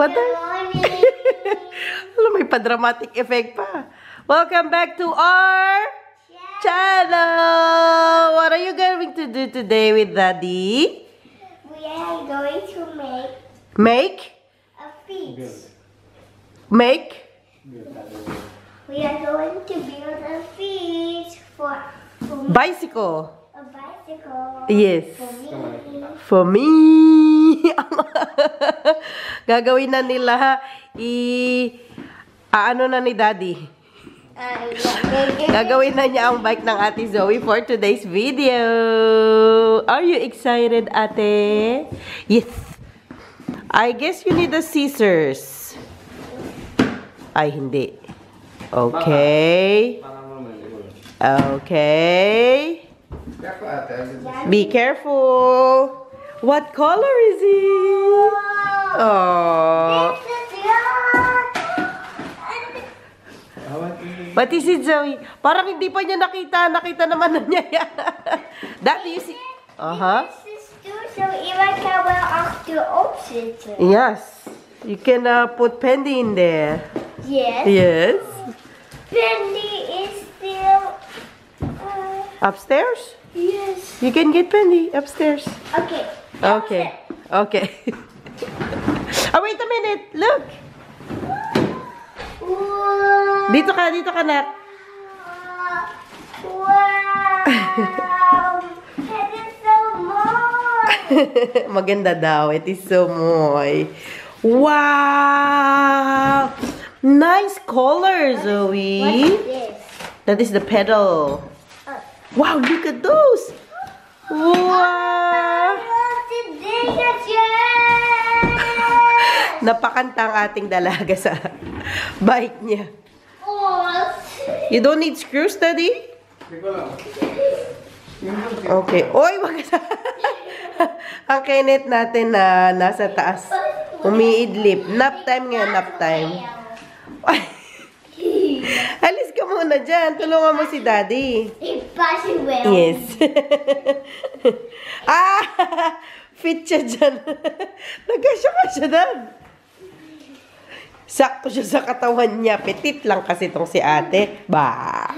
What Alam, may pa-dramatic effect pa. Welcome back to our channel. What are you going to do today with Daddy? We are going to Make? a feast. Make? We are going to build a feast for Bicycle. a bicycle. Yes. For me. For me. Gagawin na nila ano na ni Daddy. Gagawin na niya ang bike ng Ate Zoe for today's video. Are you excited, Ate? Yes. I guess you need the scissors. Ay, hindi. Okay. Okay. Be careful. What color is it? Oh. What is it, Zoe? Parang hindi pa niya nakita. Nakita naman na niya yan. That you see. This is too, so even can wear off to open it. Yes. You can put Pendy in there. Yes. Yes. Penny is still. Upstairs? Yes. You can get Pendy upstairs. Okay. Okay. Okay. Oh, wait a minute. Look. Wow. Dito ka, Nak. Wow. That is so moist. Maganda daw. It is so moy. Wow! Nice color, Zoe. What's this? That is the pedal. Wow, look at those. Wow! Napakanta ang ating dalaga sa bike niya. You don't need screws, Daddy? Okay. Oy, wag ka. Ang Kenneth natin na nasa taas. Umiidlip. Nap time ngayon, nap time. Alis ka muna dyan. Tulungan mo si Daddy. Yes. Fit siya dyan. Nagkasya ka siya dyan. Sakto siya sa katawan niya. Petit lang kasi itong si ate. Ba.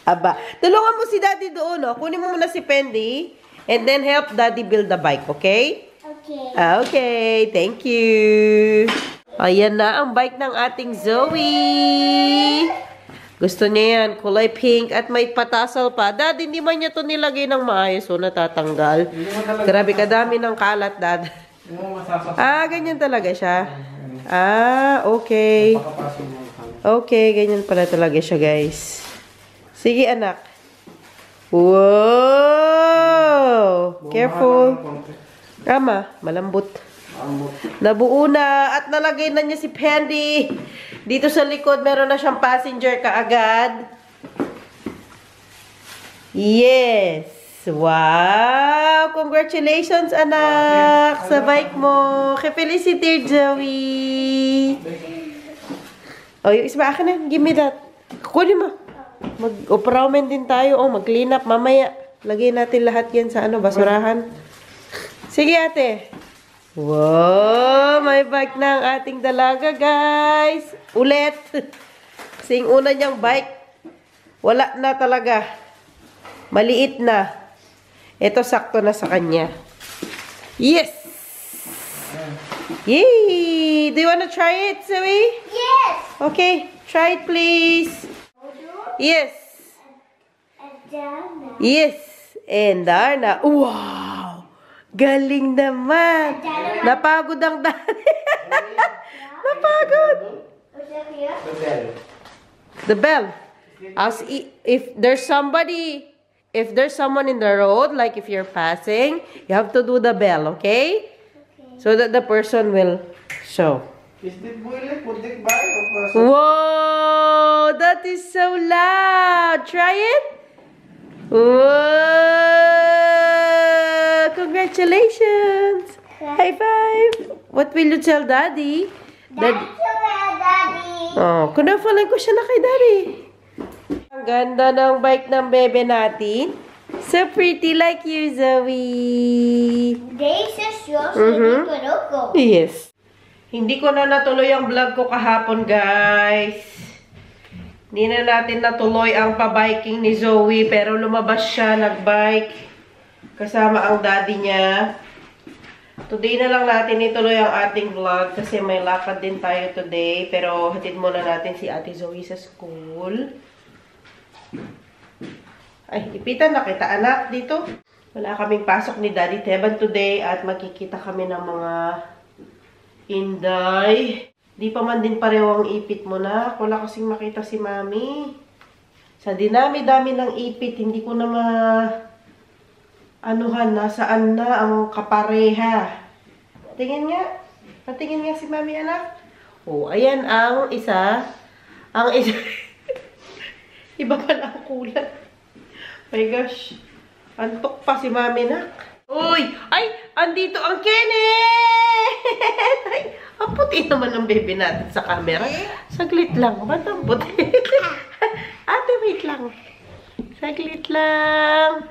Aba. Tulungan mo si Daddy doon. Oh. Kunin mo muna si Pendy. And then help Daddy build the bike. Okay? Okay. Okay. Thank you. Ayan na ang bike ng ating Zoe. Gusto niya yan. Kulay pink at may patasal pa. Dad, hindi man niya to nilagay ng maayos. So, natatanggal. Grabe, kadami ng kalat, Dad. Ganyan talaga siya. Okay. Okay, ganyan pala talaga siya, guys. Sige, anak. Wow! Careful. Tama, malambot. Nabuo na at nalagay na niya si Pendy. Dito sa likod, meron na siyang passenger kaagad. Yes! Wow! Congratulations, anak! Sa bike mo. Felicity, Joey! Oh, yung isa akin na. Give me that. Kunin mo. Mag-operamen din tayo. Oh, mag-clean up mamaya. Lagay natin lahat yan sa basurahan. Sige, ate. Wow! May bike na ang ating dalaga, guys. Ulit. Kasi yung una niyang bike, wala na talaga. Maliit na. Ito, sakto na sa kanya. Yes! Yay! Do you wanna try it, Zoe? Yes. Okay. Try it, please. Yes. Yes. And Darna. Wow! Galing naman. Napagod ang Daddy. Napagod. The bell. If there's someone in the road, like if you're passing, you have to do the bell, okay? So that the person will show. Whoa! That is so loud. Try it. Whoa! Congratulations. High five. What will you tell Daddy? Daddy. Oh, kunafalan ko siya na kay Daddy. Ang ganda ng bike ng bebe natin. So pretty like you, Zoe. This is yours. Yes. Hindi ko na natuloy ang vlog ko kahapon, guys. Hindi na natin natuloy ang pabiking ni Zoe, pero lumabas siya, nagbike. Kasama ang daddy niya. Today na lang natin ituloy ang ating vlog kasi may lakad din tayo today. Pero hatid muna natin si Ate Zoe sa school. Ay, ipitan na kita, anak, dito. Wala kaming pasok ni Daddy Teban today at magkikita kami ng mga inday. Di pa man din pareho ang ipit mo na. Wala kasing makita si Mami. Sa dinami-dami ng ipit, hindi ko na anuhan, nasaan na ang kapareha. Tingin nga. Patingin nga si Mami, anak. Oh, ayan ang isa. Ang isa. Iba pala ang kulay. My gosh. Antok pa si Mami, nak. Uy! Ay! Andito ang Kenneth! Ay! Ang puti naman ang baby natin sa camera. Saglit lang. Ba't ang puti? Ate, wait lang. Saglit lang.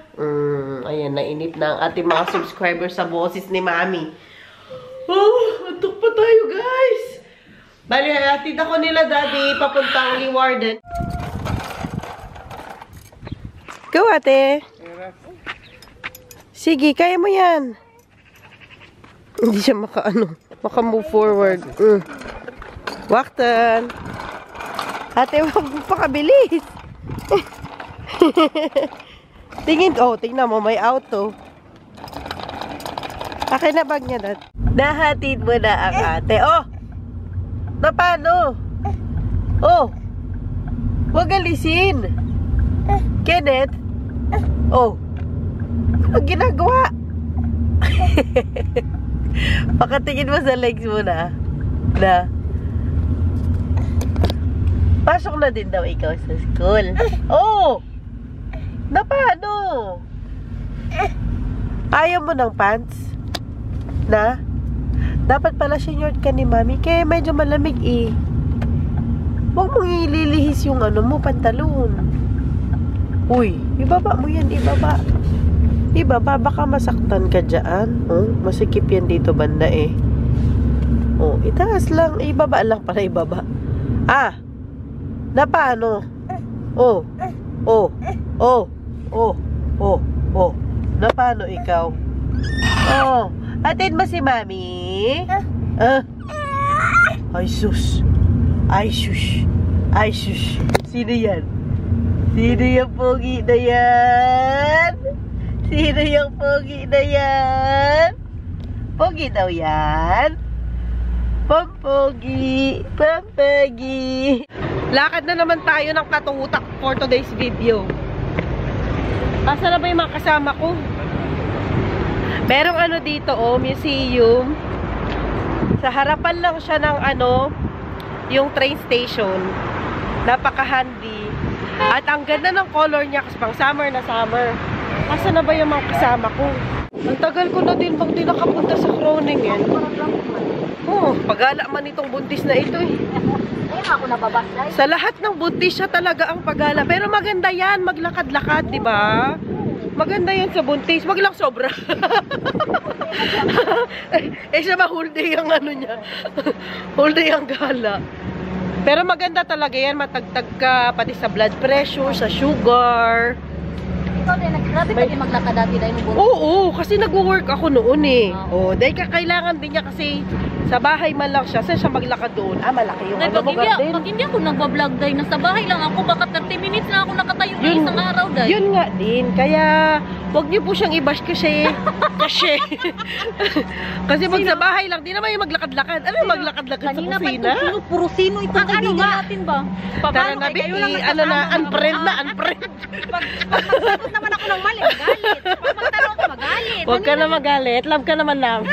Ayan, nainip na ang ating mga subscribers sa boses ni Mami. Oh! Antok pa tayo, guys! Bali, hatid ako nila, Daddy, papuntang Leeuwarden. Go, ate! Sige, kaya mo yan. Hindi siya maka-move forward. Waktan. Ate, wag mo pa kabilis. Tingin, tingnan mo, may auto. Akin na bag niya, Dad. Nahatid mo na ang ate. Oh! Na paano? Oh! Wag alisin. Kenneth? Oh! Ang ginagawa? Pakatingin mo sa legs mo na. Pasok na din daw ikaw sa school. Oh! Na paano? Ayaw mo ng pants? Na? Dapat pala sinort ka ni Mami. Kaya medyo malamig eh. Huwag mong ililihis yung mo, pantalon. Uy, ibaba mo yan, ibaba. Ibaba, baka masaktan ka dyan. Oh, masikip yan dito banda eh. Oh, itaas lang. Ibaba lang para ibaba. Ah! Na paano? Oh! Oh! Oh! Oh! Oh! Oh! Na paano ikaw? Oh! Atid mo si Mami? Ay sus! Ay sus! Ay sus! Sino yan? Sino yung pogi na yan? Sino yung pogi na yan? Pogi daw yan? Pampogi! Pampagi! Lakad na naman tayo ng katutak for today's video. Asa na ba yung mga kasama ko? Merong dito, museum. Sa harapan lang siya ng yung train station. Napaka-handy. At ang ganda ng color niya kasi pang summer na summer. Asa na ba yung mga kasama ko? Ang tagal ko na din bang di nakapunta sa Groningen. Oh, pagala man itong buntis na ito eh. Ako nababasay. Sa lahat ng buntis siya talaga ang pagala. Pero maganda yan, maglakad-lakad, di ba? Maganda yan sa buntis. Wag lang sobra. Siya ba whole day ang niya? Whole day ang gala. Pero maganda talaga yan, matagtag ka pati sa blood pressure, sa sugar. Ikaw din, grabe ka din maglakad dati dahil mo. Oo, kasi nag-work ako noon eh. Dahil kailangan din niya kasi sa bahay man lang siya. Saan siya maglakad doon? Malaki yung mo garden. Pag hindi ako nagbablog dahil nasa bahay lang ako, baka 30 minutes na ako nakatayo na isang araw dahil. Yun nga din. Kaya, wag niyo po siyang i-bash kasi. Kasi pag sa bahay lang, di naman yung maglakad-lakad. Ano yung maglakad-lakad sa kusina? Kanina pa puro sino itong kaibigan natin ba? Tara na, Vicky. Unfriend na, unfriend. Pag magsagot naman ako ng mali, magalit. Pag magtanong ako, magalit. Huwag ka na magalit. Love ka naman namin.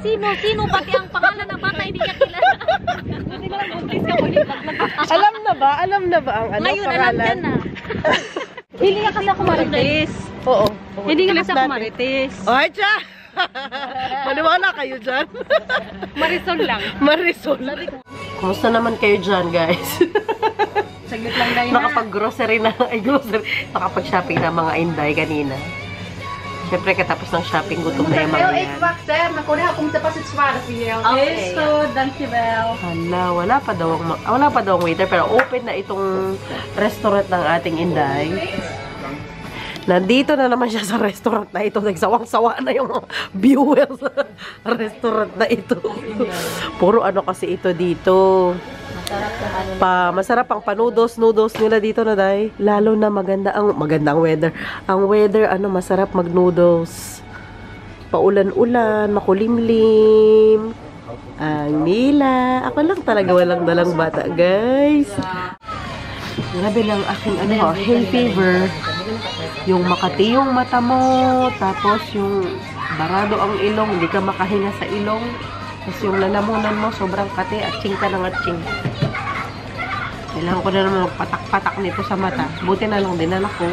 Sino? Pati ang pangalan ng bata, hindi niya kilala. Hindi mo lang buntis ka ulit. Alam na ba ang ngayon, pangalan? alam ka na. Hindi nga kasi ako marites. Oo. Hindi nga kasi ako marites. Ay, tiya! Maniwala kayo dyan. Marisol lang. Marisol. Kumusta naman kayo dyan, guys? Saglit lang dahil Nakapag-grocery na. Nakapag-shopping na mga inday kanina. Siyempre, katapos ng shopping, gutom na yung mga yan. Okay, so, dankjewel. Hala, wala pa daw ang waiter, pero open na itong restaurant ng ating Inday. Nandito na naman siya sa restaurant na ito. Nagsawang-sawa na yung mga viewers sa restaurant na ito. Puro ano kasi ito dito. Masarap ang noodles nila dito na day. Lalo na maganda ang weather. Ang weather, masarap mag-noodles. Paulan-ulan, makulimlim. Ang nila. Ako lang talaga walang dalang bata, guys. Grabe lang aking hay fever. Yung makati yung mata mo, tapos yung barado ang ilong, hindi ka makahinga sa ilong. Tapos yung lalamunan mo, sobrang kati, atching ka ng atching. Kailangan ko na naman magpatak-patak nito sa mata. Buti na lang din anak ko.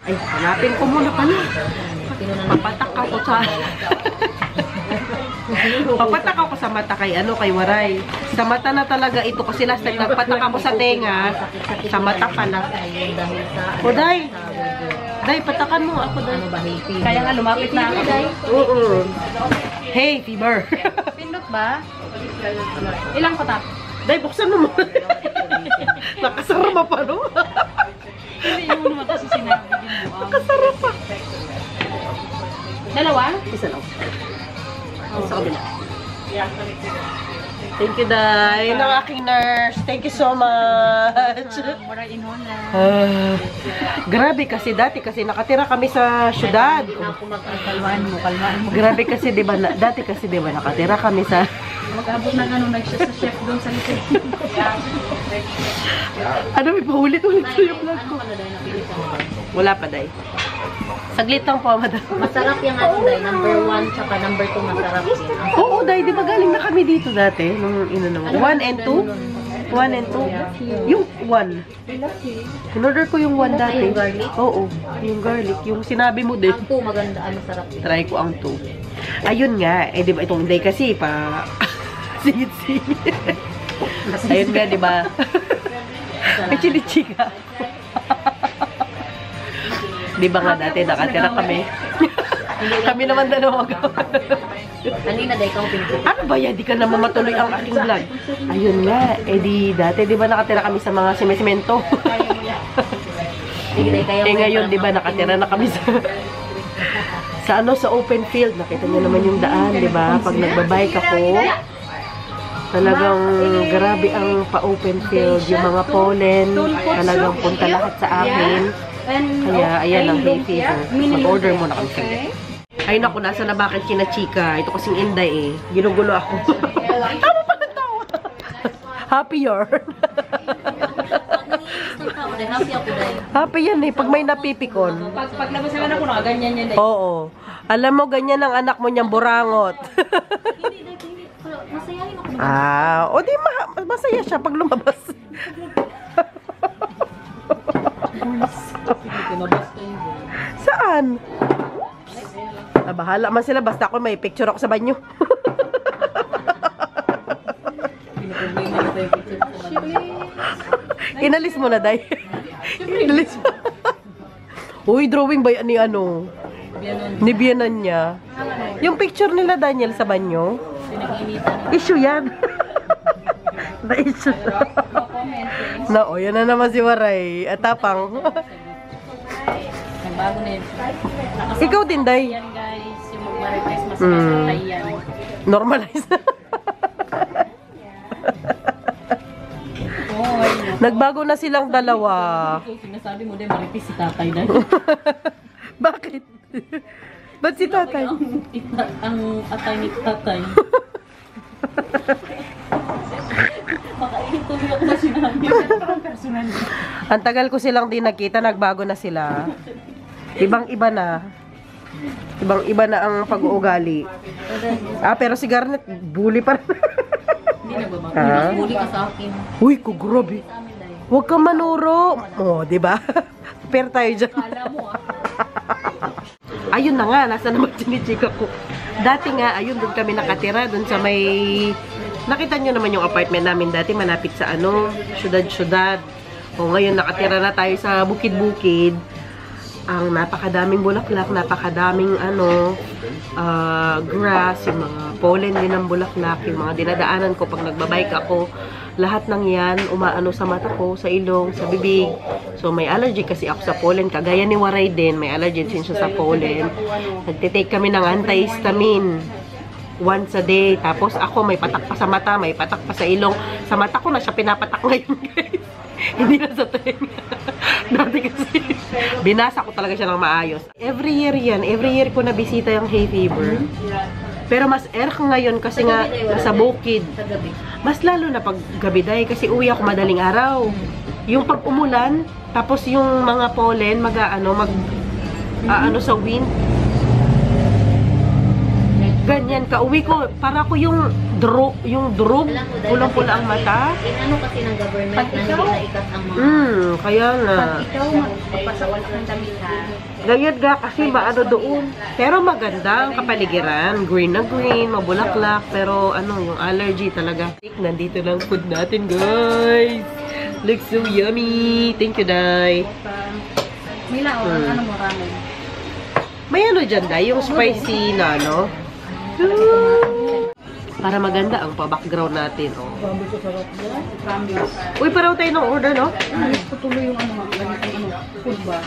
Ay, hanapin ko muna pala. Papatak ako sa... Papatak ako sa mata kay Waray. Sa mata na talaga ito kasi last time nagpatak ako sa tenga. Sa mata pala. O, Day. Day, patakan mo ako, Day. Kaya nga lumapit na ako. Oo. Hey, fever. Pindot ba? Ilang patak? Day, buksan mo. Nakasarap pa, no? Hindi mo naman kasi sinabi din mo. Nakasarap pa. Dalawa? Isa lang. Sa kabila. Thank you, Day. Ng aking nurse. Thank you so much. Maray inona. Grabe kasi dati kasi nakatira kami sa syudad. Kalmaan mo. Grabe kasi 'di ba dati kasi 'di ba nakatira kami sa Mag-abot na nag-siya sa chef doon sa likod. may paulit-ulit sa yung vlog ko. Wala pa, Day. Saglit lang po, madam. Masarap yung Day. Number 1 tsaka number 2 masarap din. Oo, Day. Di ba galing na kami dito dati? Nung 1 and 2? 1 and 2? Yung 1. In-order ko yung 1 dati. Yung garlic? Oo. Yung garlic. Yung sinabi mo din. Ang 2 maganda. Masarap din. Try ko ang 2. Ayun nga. Di ba itong Day kasi pa... Singit-singit. Ayun nga, di ba? May chinichika. Di ba nga dati nakatira kami? Kami naman dalawa. Kanina Day, ikaw pinipili. Ano ba yan? Di ka naman matuloy ang aking vlog. Ayun nga. Dati di ba nakatira kami sa mga simento? Ngayon di ba nakatira na kami sa sa open field. Nakita niyo naman yung daan, di ba? Pag nagbabike ako, talagang grabe ang pa-open field. Yung mga pollen, talagang punta lahat sa akin. Kaya, ayan ang hay fever. Mag-order muna kami sa ay naku, nasa na bakit chika? Ito kasing Inday eh. Ginugulo ako. Tama pa ng tawa. Happier. Happy yan eh. Pag may napipikon. Paglabas naman ako, ganyan yan Day. Oo. Alam mo, ganyan ang anak mo niyang burangot. Masayahin ako. O di masaya siya pag lumabas. Saan? Bahala man sila. Basta ako may picture ako sa banyo. Inalis mo na, Day. Inalis mo. Uy, drawing ba yan ni ni biyanan niya. Yung picture nila, Daniel, sa banyo. Issue yan. Na-issue. Yan na naman si Waray. At tapang. Nagbago na yun. Ikaw din, Day. Yan guys, yung mag-Merry Christmas patay yan. Normalize na. Nagbago na silang dalawa. Sinasabi mo din, maripis si tatay na. Bakit? Ba't si tatay? Ang atay ni tatay. Makainit tuloy ako na sinabi. Personal. Ang tagal ko silang di nakita, nagbago na sila. Ibang-iba na. Ibang-iba na ang pag-uugali. Pero si Garnet, bully pa rin. Hindi nagbabago. Bully ka sa akin. Uy, kugrobe. Huwag kang manuro. Diba? Pair tayo dyan. Kala mo Ayun na nga, nasa naman chinichika ko. Dati nga, ayun, doon kami nakatira, doon sa may... Nakita nyo naman yung apartment namin dati, malapit sa syudad-syudad. Ngayon nakatira na tayo sa bukid-bukid. ang napakadaming bulaklak, napakadaming grass, yung mga pollen din ng bulaklak, yung mga dinadaanan ko pag nagbabike ako. Lahat ng yan, umaano sa mata ko, sa ilong, sa bibig. So, may allergy kasi ako sa pollen. Kagaya ni Waray din, may allergy din siya sa pollen. Nagtitake kami ng antihistamine once a day. Tapos ako, may patak pa sa mata, may patak pa sa ilong. Sa mata ko na siya pinapatak ngayon, guys. Hindi na sa tenga. Dati kasi, binasa ko talaga siya ng maayos. Every year yan. Every year ko nabisita yung hay fever. Pero mas ngayon kasi nga nasa bukid. Mas lalo na pag gabi dahil kasi uwi ako madaling araw. Yung pag umulan, tapos yung mga pollen sa wind. Ganyan, kauwi ko, para ko yung drug, pulang-pula ang mata. Inano kasi ng government na hindi na ikat ang mga... Kaya nga. Pag ikaw magpapasawal ng damit ha. Ganyan nga kasi maano doon. Pero maganda ang kapaligiran. Green na green, mabulaklak. Pero yung allergy talaga. Nandito lang food natin, guys. Looks so yummy. Thank you, Day. Mila, mo ramen? May dyan, Day? Yung spicy na, para maganda ang pa-background natin, Uy, paraw tayo ng order, no? Tutuloy yung food ba?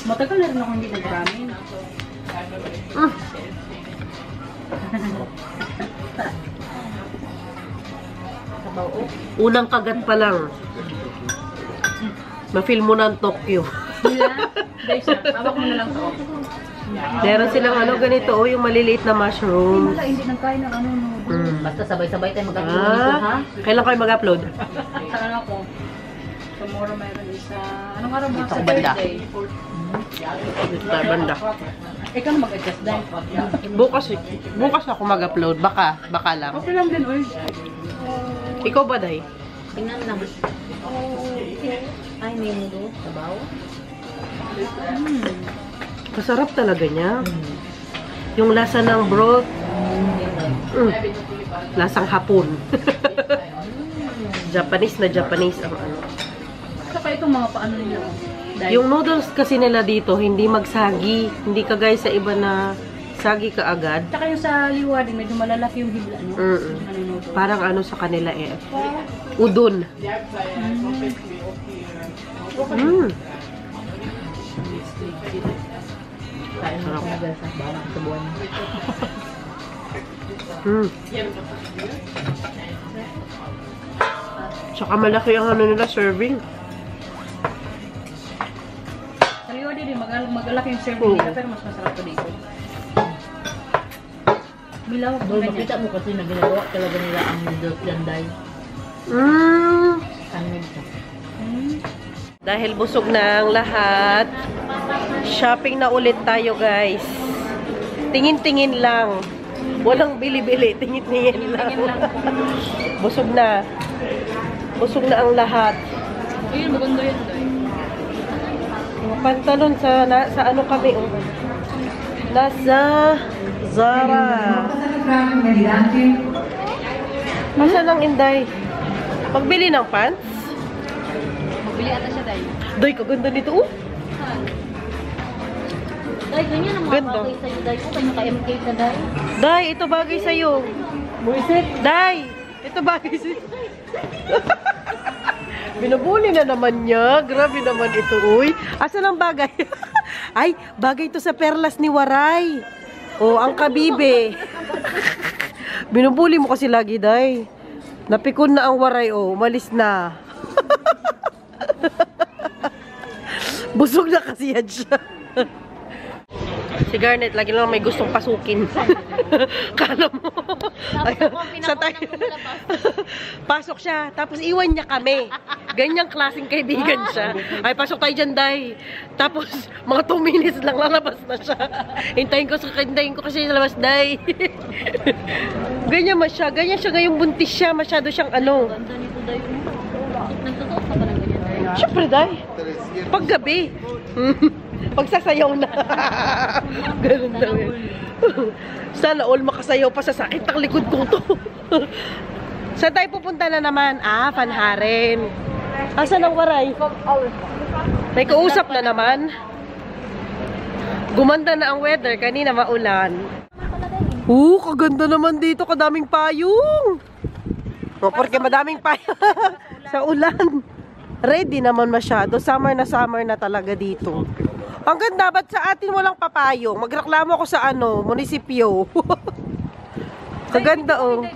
Matagal na rin ako hindi nag-ramen. Unang kagat pa lang. Ma-feel mo na ang Tokyo. Guys, tawag mo na lang to. Meron silang ganito, yung maliliit na mushroom. Wala, hindi nagkain ng Basta sabay-sabay tayo mag-upload nito, ha? Kailan kayo mag-upload? Sa ko. Tomorrow mayroon isa. Anong araw ba? Sa banda. Sa banda. Ikaw na mag-adjust din. Bukas ako mag-upload. Baka lang. Okay lang din, oy. Ikaw ba, Day? Tingnan lang. Ay, may mudo. Sabaw. Masarap talaga niya. Yung lasa ng broth. Lasang hapon. Japanese ang Saka itong mga paano nila. Yung noodles kasi nila dito, hindi magsagi. Hindi kagaya sa iba na sagi ka agad. Saka yung sa liwa din, medyo malalaki yung hibla, no? Parang sa kanila udon. Tsaka malaki ang nila serving. Sa liwa din, magalaki yung serving nila, pero mas masarap pa dito. Milaw, makita mo kasi na ginagawa talaga nila ang noodles yan, Day. Dahil busog na ang lahat, shopping na ulit tayo, guys. Tingin-tingin lang. Walang bili-bili, tingin-tingin lang. Busog na. Busog na ang lahat. Ayun, maganda yan, Day. Mga pantalon sa kami, Nasa Zara. Masa lang, Inday? Pagbili ng pants? Magbili ata siya, Day. Day, kaganda nito, Day, ganyan ang mga Ganda. bagay sa'yo, Day. Kung kayo ka-MK ka, Day. Day, ito bagay sa'yo. Day, ito bagay sa'yo. Binubuli na naman niya. Grabe naman ito, uy. Asa lang bagay? Ay, bagay ito sa perlas ni Waray. Ang kabibe. Binubuli mo kasi lagi, Day. Napikon na ang Waray, umalis na. Busog na kasi yan siya. Si Garnet, lagi lang may gustong pasukin. Kala mo. Pasok siya, tapos iwan niya kami. Ganyang klaseng kaibigan siya. Ay, pasok tayo dyan, Day. Tapos, mga 2 minutes lang, lalabas na siya. Hintayin ko kasi lalabas, Day. Ganyan siya ngayong buntis siya. Masyado siyang Ganda nito, Day. Nagtotoo ka ba ng ganyan, Day? Siyempre, Day. Paggabi. Pagsasayaw na. Ganun daw eh. Sana all makasayaw pa sa sakit ng likod ko to. Saan tayo pupunta na naman? Fanharen. Asan ang Waray? May kausap na naman. Gumanda na ang weather. Kanina maulan. Kaganda naman dito. Kadaming payong. Porque madaming payong sa ulan. Ready naman masyado. Summer na talaga dito. Ang ganda, ba't sa atin walang papayong? Magreklamo ako sa munisipyo. Kaganda, oh.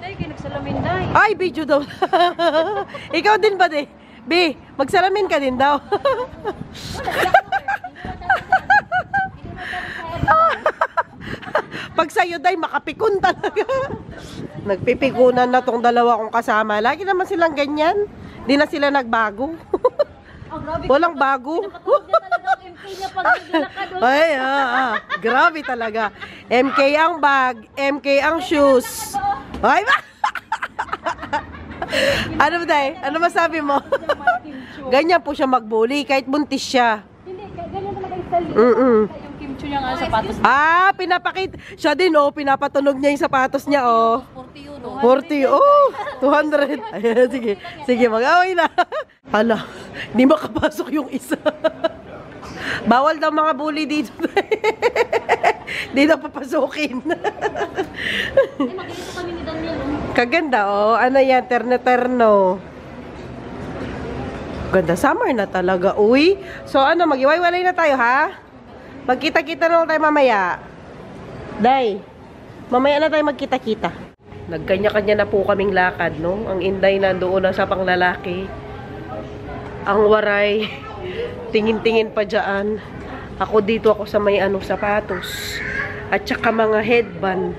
Ay, video daw. Ikaw din ba, de? Be, magsalamin ka din daw. Pag sa'yo, day, makapikon talaga. Nagpipikunan na tong dalawa kong kasama. Lagi naman silang ganyan. Di na sila nagbago. Walang bago. Ay, grabe talaga. MK ang bag, MK ang shoes. Ay, ba? Ano ba, day? Ano masabi mo? Ganyan po siya magbully kahit buntis siya. Hindi, ganyan talaga yung salita. Yung kimchi niya nga sapatos. Pinapakita. Siya din, pinapatunog niya yung sapatos niya, 40 euro. 200. Ayan, sige. Sige, mag-away na. Hala, di makapasok yung isa. Bawal daw mga bully dito. Di daw papasukin. Mag-iito kami ni Daniel. Kaganda, ano yan, terno-terno. Ganda, summer na talaga, uy. So, mag-iwaiwalay na tayo, ha? Magkita-kita na lang tayo mamaya. Day, mamaya na tayo magkita-kita. Nagkanya-kanya na po kaming lakad, no? Ang Inday na doon na sa panglalaki. Ang Waray, tingin-tingin pa dyan. Ako dito, ako sa may sapatos. At saka mga headband.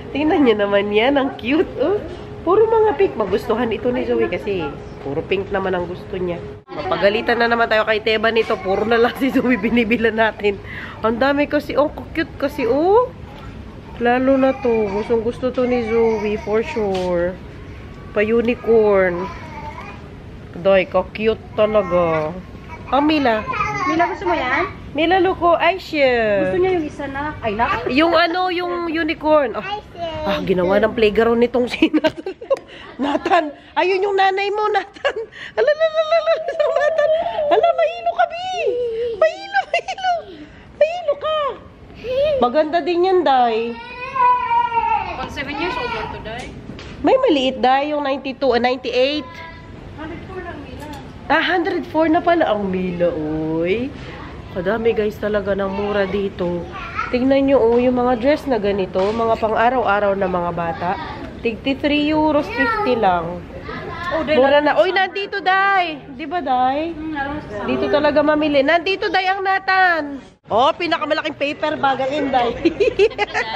Tingnan nyo naman yan, ang cute, oh. Puro mga pink. Magustuhan ito ni Zoe kasi puro pink naman ang gusto niya. Mapagalitan na naman tayo kay Teba nito. Puro na lang si Zoe binibilan natin. Ang dami kasi, cute kasi, Lalo na to. Gustong gusto to ni Zoe, for sure. Pa-unicorn. Doy, ka-cute talaga. Mila. Mila, gusto mo yan? Mila, luko, Aisha. Gusto niya yung isa na, Yung yung unicorn. Ginawa ng playground nitong si Nathan. Nathan, ayun yung nanay mo, Nathan. Nathan. Mahilo ka, Bi. Mahilo ka. Maganda din yan, Day. Pag 7 years old to Day. May maliit, Day, yung 92, 98. 104 lang, Mila. 104 na pala ang Mila, uy. Kadami guys talaga ng mura dito. Tingnan nyo, yung mga dress na ganito, mga pang araw-araw na mga bata. Tigti 3 euros 50 lang. Mura na. Uy, nandito, Day. Di ba, Day? Dito talaga mamili. Nandito, Day, ang Nathan. Pinakamalaking paper bag ang Inday.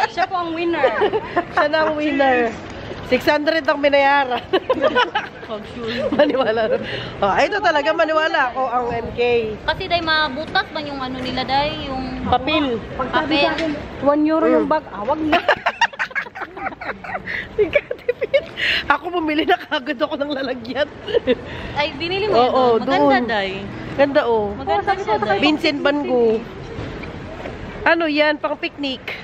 Siya po ang winner. Siya na ang winner. 600 ang binayaran. Maniwala. Ito talaga, maniwala ako ang MK. Kasi Day, mabutas ba yung nila, Day? Yung Papel. papel. 1 euro yung bag. Wag na. Ako bumili na kagad ako ng lalagyan. Ay, binili mo yun. Maganda, doon. Day. Ganda, Maganda siya, Day. Vincent Van Gogh. Ano yan? Pang picnic.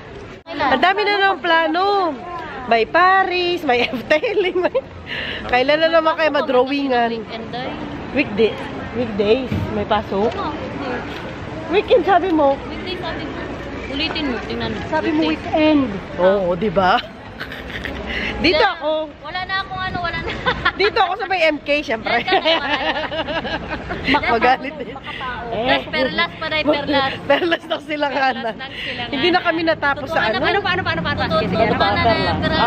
Ang dami na ng plano. May Paris, may F-tailing. Kailan na naman kayo madrawingan? Weekdays. May pasok. Weekend, sabi mo. Weekday, sabi mo. Ulitin mo, tingnan mo. Sabi mo weekend. Oo, di ba? Dito ako. Wala na akong wala na. Dito ako sa may MK, syempre. Magalit din. Perlas pa, Day, perlas. Perlas na silanganan. Hindi na kami natapos sa ano. Paano?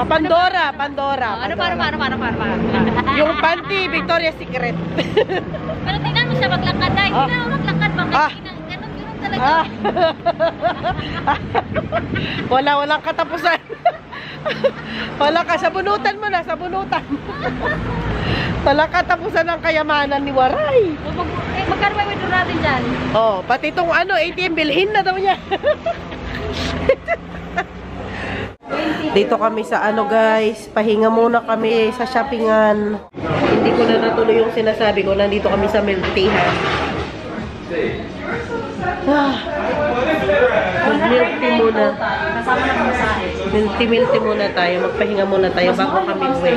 Pandora. Paano? Yung panty, Victoria's Secret. Pero tingnan mo siya maglakad, Day. Tingnan mo maglakad. Ganun talaga. Walang katapusan. Wala ka, sabunutan mo na, sabunutan. Walang katapusan ng kayamanan ni Waray. Magkano may withdraw natin dyan? Pati itong ATM, bilhin na daw niya. Dito kami sa guys, pahinga muna kami sa shoppingan. Hindi ko na natuloy yung sinasabi ko, nandito kami sa miltihan. Milk tea muna. Milk tea muna tayo. Magpahinga muna tayo bago kami uwi.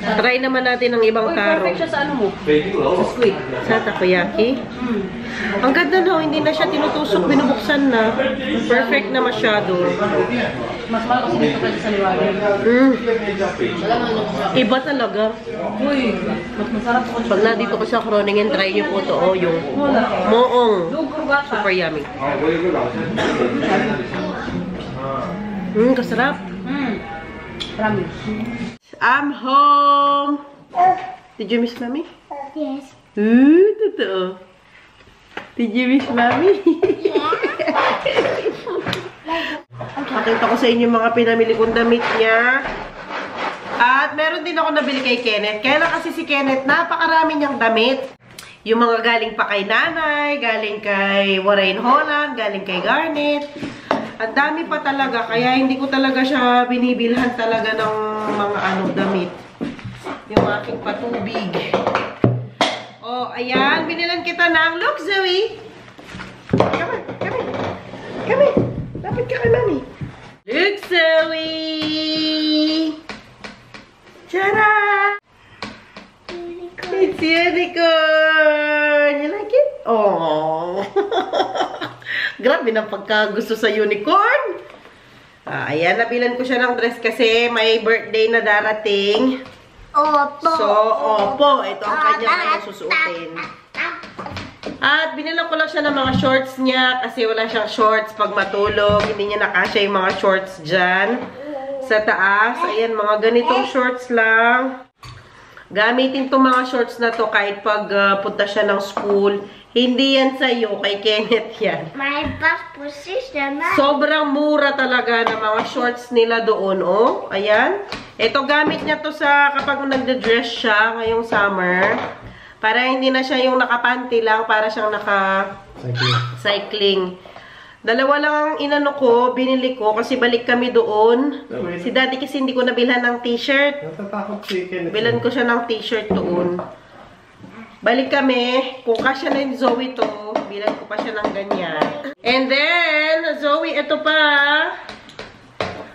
Try naman natin ang ibang taro. Perfect siya sa ano mo? Sa squid. Sa takoyaki. Ang ganda no, hindi na siya tinutusok, binubuksan na. Perfect na masyado. Mas mahal kasi dito kasi sa liwanag. Iba talaga. Uy, mas masarap ko. Pag nandito ko sa Groningen, try niyo po to. Oh, yung moong. Super yummy. Kasarap. Promise. I'm home. Did you miss mommy? Yes. Totoo. Did you miss mommy? Pakita ko sa inyo mga pinamili kong damit niya. At meron din ako nabili kay Kenneth. Kaya lang kasi si Kenneth, napakarami niyang damit. Yung mga galing pa kay nanay, galing kay Warren Holland, galing kay Garnet. Ang dami pa talaga, kaya hindi ko talaga siya binibilhan talaga ng mga damit. Yung aking patubig. Oh, ayan, binilan kita ng, look, Zoe! Come on, come on. Come on, lapit ka kay mami. Look, Zoe! Tara! It's unicorn! You like it? Oh! Grabe ng pagkagusto sa unicorn. Ayan, nabilan ko siya ng dress kasi may birthday na darating. Opo. So, opo. Ito ang kanyang susuotin. At binilan ko lang siya ng mga shorts niya kasi wala siyang shorts pag matulog. Hindi niya nakasya yung mga shorts dyan. Sa taas. Ayan, mga ganitong shorts lang. Gamitin itong mga shorts na to kahit pag punta siya ng school. Hindi yan sa'yo, kay Kenneth yan. My best position. Sobrang mura talaga ng mga shorts nila doon, oh. Ayan. Ito, gamit niya to sa kapag nagde-dress siya ngayong summer. Para hindi na siya yung nakapanty lang, para siyang naka-cycling. Dalawa lang ang inano ko, binili ko kasi balik kami doon. Si daddy kasi hindi ko nabilhan ng t-shirt. Natatakot si Kenneth. Bilan ko siya ng t-shirt doon. Balik kami. Kung kasya na yung Zoe to, bilan ko pa siya ng ganyan. And then, Zoe, ito pa.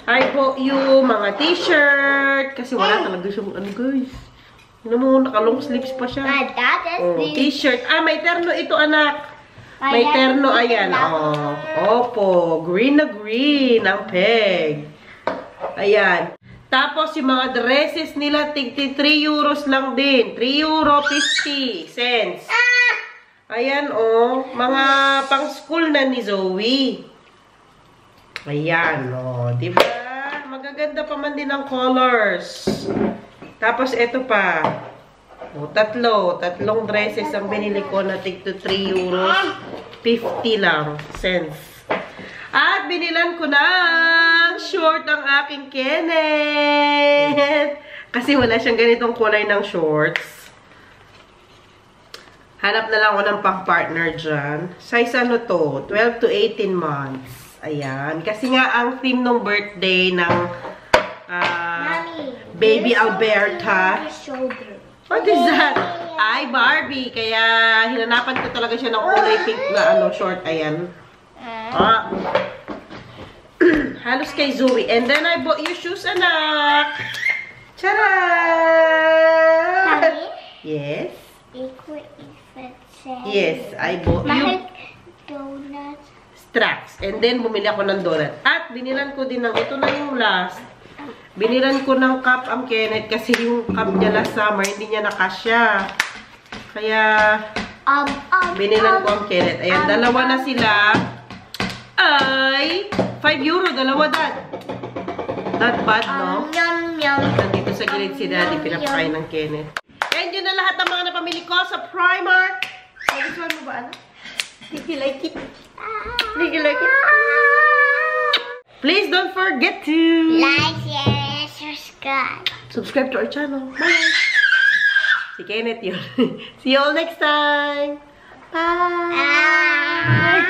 I bought you mga t-shirt. Kasi wala talaga siyang ano, guys. Ano mo, naka-long sleeves pa siya. My dad is Oh, t-shirt. Ah, may terno ito, anak. May terno, ayan. Oh, opo. Green na green ang peg. Ayan. Tapos, yung mga dresses nila, tig 3 euros lang din. 3 euro 50 cents. Ayan, oh. Mga pang-school na ni Zoe. Ayan, oh. Diba? Magaganda pa man din ang colors. Tapos, eto pa. Oh, tatlong dresses ang binili ko na tig 3 euros 50 lang cents. At binilan ko ng short ang aking Kenneth. Kasi wala siyang ganitong kulay ng shorts. Hanap na lang ako ng pang-partner dyan. Size ano to? 12 to 18 months. Ayan. Kasi nga ang theme ng birthday ng Baby Alberta. What is that? Ay, Barbie. Kaya hinanapan ko talaga siya ng kulay pink na short. Ayan. Halos kay Zoe. And then I bought you shoes, anak. Tara! Yes. Yes, I bought you straps. And then bumili ako ng donut. At binilan ko din ng, ito na yung last. Binilan ko ng cup ang Kenneth kasi yung cup niya last summer, hindi niya nakasya. Kaya, binilan ko ang Kenneth. Ayan, dalawa na sila. Ay, 5 euro, dalawa, Dad. Not bad, no? Nandito sa gilid si Daddy, pinapakain ng Kenneth. And yun na lahat ng mga napamili ko sa Primark. Nagustuhan mo ba, anak? Did you like it? Did you like it? Please don't forget to like, share, subscribe. Subscribe to our channel. Bye! Si Kenneth yun. See you all next time. Bye!